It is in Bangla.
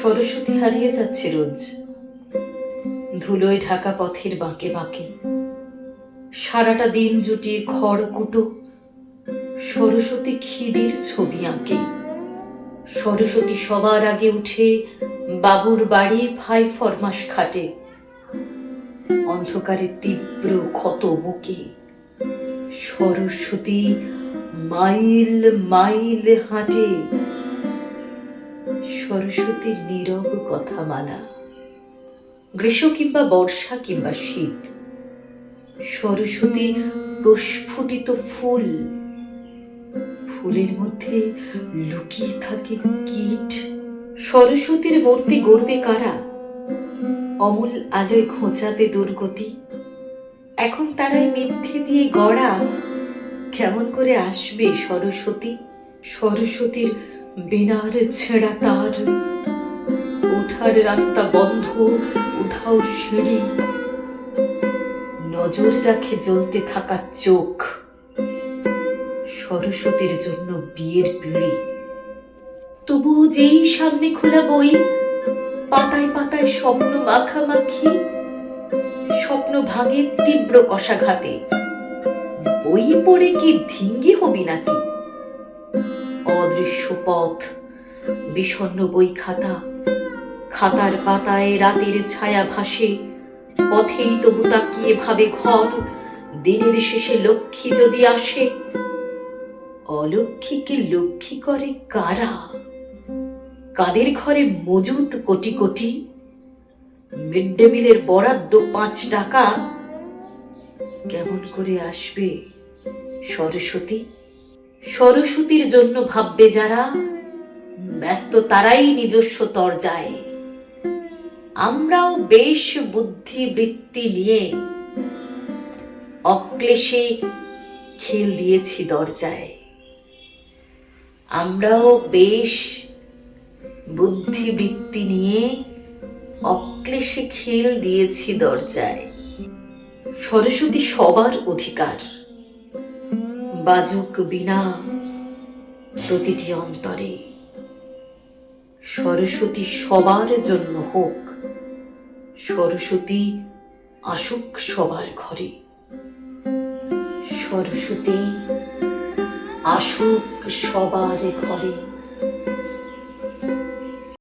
সরস্বতী হারিয়ে যাচ্ছে রোজ, ধুলোয় ঢাকা পথের বাঁকে বাঁকে। সারাটা দিন জুটিয়ে খড়কুটো সরস্বতী খিদির ছবি আঁকে। সরস্বতী সবার আগে উঠে বাবুর বাড়ি ভাই ফরমাস খাটে। অন্ধকারে তীব্র ক্ষত বুকে সরস্বতী মাইল মাইল হাঁটে। সরস্বতীর নীরব কথামালা, গ্রীষ্ম কিংবা বর্ষা কিংবা শীত। সরস্বতী প্রস্ফুটিত ফুল, ফুলের মধ্যে লুকিয়ে থাকে কীট। সরস্বতীর মূর্তি গড়বে কারা? অমূল আলোয় খোঁচাবে দুর্গতি। এখন তারাই মিথ্যে দিয়ে গড়া, কেমন করে আসবে সরস্বতী? সরস্বতীর বিনার ছেঁড়া তার, ওঠার রাস্তা বন্ধ, উধাও সিঁড়ি। নজর রাখে জ্বলতে থাকা চোখ, সরস্বতীর জন্য বিয়ের পিঁড়ি। তবুও যেই সামনে খোলা বই, পাতায় পাতায় স্বপ্ন মাখামাখি। স্বপ্ন ভাঙে তীব্র কষাঘাতে। বই পড়ে কি ধিঙ্গি হবি নাকি? অদৃশ্য পথ, বিষণ্ণ বই খাতা, খাতার পাতায় রাতের ছায়া ভাসে। পথেই তবু তাকিয়ে ভাবে ঘর, দিনের শেষে লক্ষ্মী যদি আসে। অলক্ষ্মীকে লক্ষ্মী করে কারা? কাদের ঘরে মজুদ কোটি কোটি? মিড ডে মিলের বরাদ্দ 5 টাকা, কেমন করে আসবে সরস্বতী? সরস্বতীর জন্য ভাববে যারা, ব্যস্ত তারাই নিজস্ব তরজায়। আমরাও বেশ বুদ্ধিবৃত্তি নিয়ে অক্লেশে খেল দিয়েছি দরজায়। আমরাও বেশ বুদ্ধিবৃত্তি নিয়ে অক্লেশে খেল দিয়েছি দরজায়। সরস্বতী সবার অধিকার, বাজুক বিনা প্রতিটি অন্তরে। সরস্বতী সবার জন্য হোক, সরস্বতী আসুক সবার ঘরে। সরস্বতী আসুক সবার ঘরে।